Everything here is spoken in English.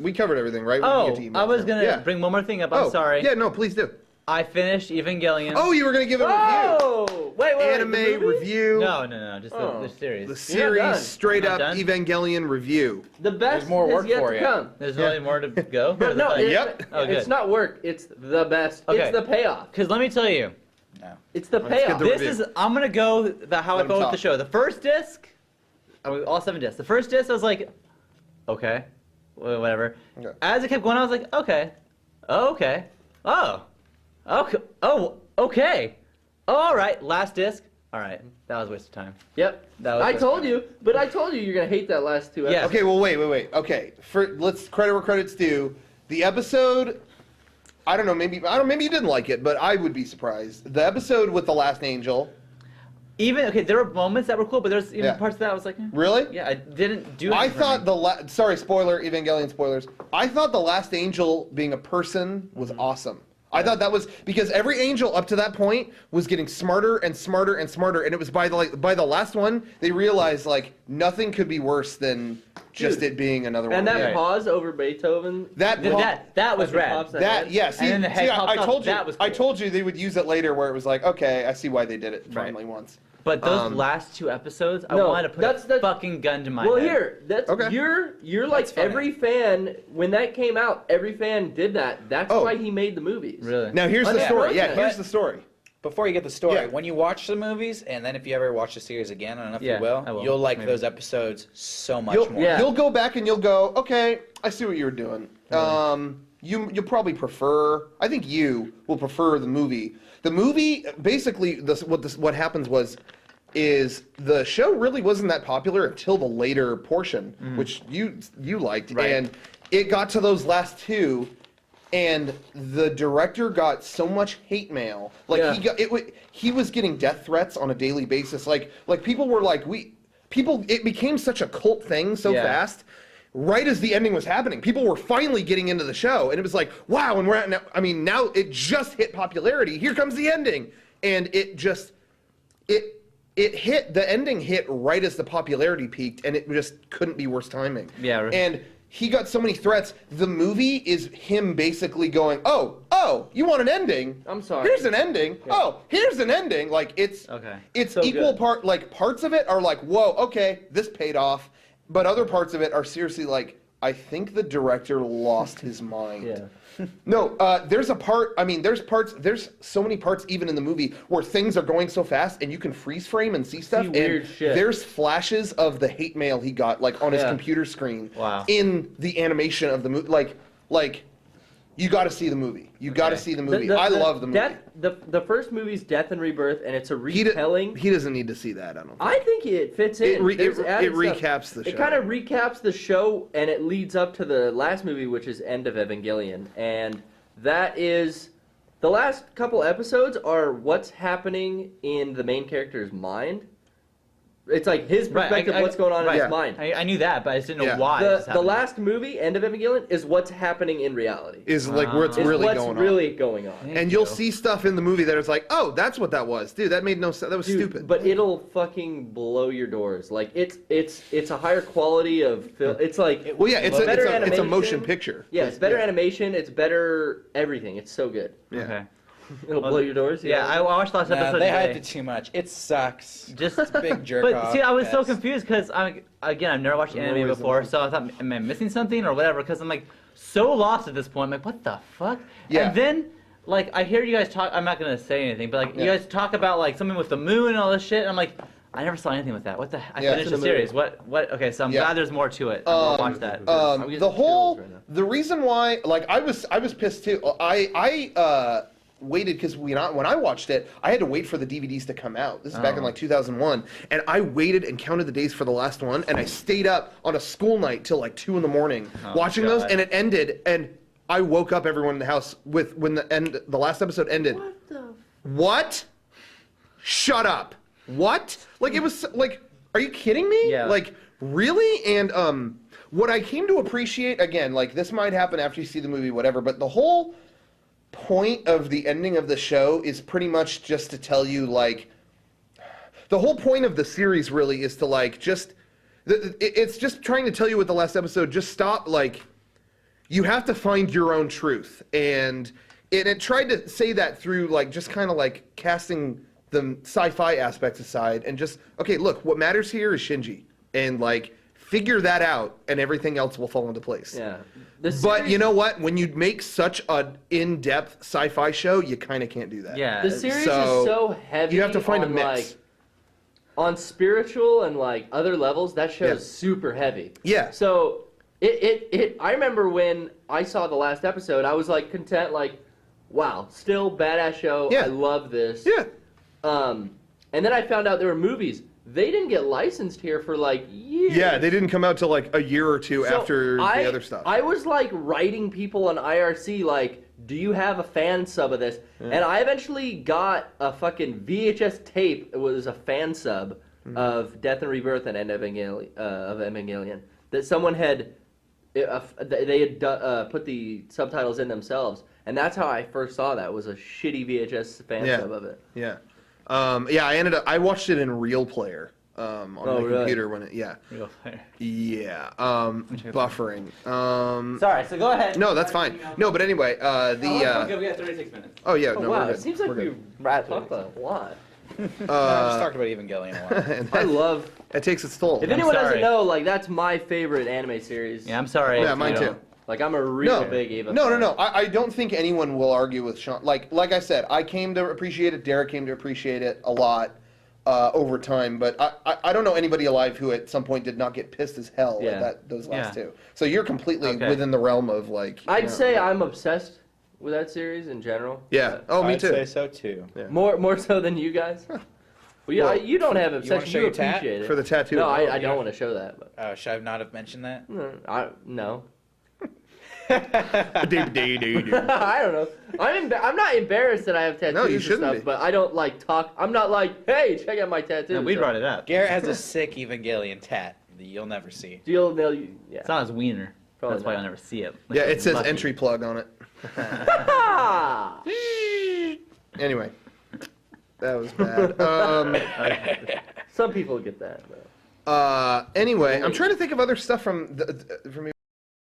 we covered everything, right? I was gonna bring one more thing up. I'm sorry. Yeah, no, please do. I finished Evangelion. Oh, you were gonna give a review. Oh, wait, Anime review. No, just the series. The series, straight up Evangelion review. The best There's more work is yet for to you. come. There's only more to go. But no, It's not work. It's the best. Okay. It's the payoff. Because let me tell you, It's the payoff. I'm gonna go how I felt with the show. The first disc, all 7 discs. The first disc, I was like, okay, whatever. Okay. As it kept going, I was like, okay, okay, okay, all right. Last disc, all right. That was a waste of time. Yep. I told you you're gonna hate that last 2 episodes. Okay, well, wait. Okay, let's credit where credit's due. The episode, I don't know, maybe you didn't like it, but I would be surprised. The episode with the last angel. There were moments that were cool, but there's even parts of that I was like, Really? Yeah, I didn't do. I thought sorry, spoiler, Evangelion spoilers. I thought the last angel being a person was awesome. I thought that was because every angel up to that point was getting smarter and smarter and smarter, and it was by the last one they realized like nothing could be worse than just it being another one. And that pause over Beethoven. That was rad. I told you they would use it later where it was like, okay, I see why they did it finally once. But those last 2 episodes, I wanted to put a fucking gun to my head. Well, here, you're like every fan. When that came out, every fan did that. That's why he made the movies. Really? Now here's the story. Yeah, here's the story. Before you get the story, when you watch the movies, and then if you ever watch the series again, I don't know if you will, you'll like those episodes so much more. You'll go back and you'll go, okay, I see what you were doing. You'll probably prefer. I think you will prefer the movie. The movie, basically, what happens is the show really wasn't that popular until the later portion, which you liked, and it got to those last 2, and the director got so much hate mail. Like he was getting death threats on a daily basis. Like people were like it became such a cult thing so fast. Right as the ending was happening, people were finally getting into the show, and it was like, wow, and we're at now. I mean, now it just hit popularity. Here comes the ending, and it hit. The ending hit right as the popularity peaked, and it just couldn't be worse timing. Yeah. Right. And he got so many threats. The movie is him basically going, oh, you want an ending? I'm sorry. Here's an ending. Yeah. Oh, here's an ending. Like it's so equal part. Like parts of it are like, whoa, okay, this paid off. But other parts of it are seriously like, I think the director lost his mind. Yeah. No, there's a part, there's so many parts even in the movie where things are going so fast and you can freeze frame and see stuff. Weird shit. There's flashes of the hate mail he got like on his computer screen in the animation of the movie. Like, you got to see the movie. You got to see the movie. I love the movie. The first movie's Death and Rebirth, and it's a retelling. He doesn't need to see that, I don't think. I think it fits in. It recaps the show. It kind of recaps the show, and it leads up to the last movie, which is End of Evangelion. And that is... The last couple episodes are what's happening in the main character's mind. It's like his perspective of what's going on in his mind. I knew that, but I just didn't know why. The last movie, End of Evangelion, is what's happening in reality. Is like where it's really going on. And you'll see stuff in the movie that is like, oh, that's what that was. Dude, that made no sense. That was stupid. But it'll fucking blow your doors. Like, it's a higher quality of film. It's like... Well, yeah, it's a motion picture. Yeah, it's better animation. It's better everything. It's so good. Yeah. Okay. It'll blow your doors. Yeah, I watched last episode. They hyped it too much. It sucks. Just a big jerk But off. see, I was so confused because I've never watched anime before, so I thought, am I missing something or whatever? Because I'm like so lost at this point. I'm like, what the fuck? Yeah. And then like I hear you guys talk. I'm not gonna say anything, but like you guys talk about like something with the moon and all this shit. And I'm like, I never saw anything with that. What the? I finished the series. What? Okay, so I'm glad there's more to it. I'll watch that. The reason why, like, I was pissed too. I waited because when I watched it, I had to wait for the DVDs to come out. This is back in like 2001, and I waited and counted the days for the last one, and I stayed up on a school night till like 2 a.m. watching those, and it ended, and I woke up everyone in the house when the last episode ended. What the? What? Shut up. What? Like, it was like, are you kidding me? Yeah. Like, really? And what I came to appreciate, again, like, this might happen after you see the movie, whatever, but the whole point of the ending of the show is pretty much just to tell you, like, the whole point of the series really is to, like, just, it's just trying to tell you with the last episode, just stop, like, you have to find your own truth, and it tried to say that through like just kind of like casting the sci-fi aspects aside, and just okay, look, what matters here is Shinji, and like figure that out, and everything else will fall into place. Yeah. But you know what? When you make such an in-depth sci-fi show, you kind of can't do that. Yeah. The series is so heavy. You have to find a mix. Like, on spiritual and like other levels, that show is super heavy. Yeah. So I remember when I saw the last episode, I was like content, like, wow, still badass show. Yeah. I love this. Yeah. And then I found out there were movies. They didn't get licensed here for like years. Yeah, they didn't come out till like a year or two after the other stuff. I was like writing people on IRC like, do you have a fan sub of this? Yeah. And I eventually got a fucking VHS tape. It was a fan sub of Death and Rebirth and End of Evangelion that someone had. They had put the subtitles in themselves, and that's how I first saw that. Was a shitty VHS fan sub of it. Yeah. I watched it in Real Player on my computer when it Real Player. Yeah. Buffering. Sorry, so go ahead. No, that's fine. No, but anyway, we got 36 minutes. Oh yeah, Oh, no, wow, we're it good. seems like we talked about a lot. I just talked about Evangelion a lot. And I love. it takes its toll. If anyone doesn't know, like that's my favorite anime series. Yeah, I'm sorry. Yeah, mine too. Like I'm a real big Eva. No. I don't think anyone will argue with Sean. Like I said, I came to appreciate it. Derek came to appreciate it a lot over time. But I don't know anybody alive who at some point did not get pissed as hell at those last two. So you're completely within the realm of like. I'd say I'm obsessed with that series in general. Yeah. Oh, me too. I'd say so too. Yeah. More so than you guys. Well, yeah, you don't have obsession. show You your tat? appreciate it. For the tattoo. No, I don't want to show that. But. Should I not have mentioned that? No. I I don't know. I'm not embarrassed that I have tattoos No, you and shouldn't stuff, be. but I don't like talk. I'm not like, hey, check out my tattoo. No, we brought it up. Garrett has a sick Evangelion tat that you'll never see. Yeah. It's on his wiener. Probably That's why not. you'll never see it. Yeah, it says Lucky. entry plug on it. Anyway, that was bad. Some people get that. But. Anyway, I'm trying to think of other stuff from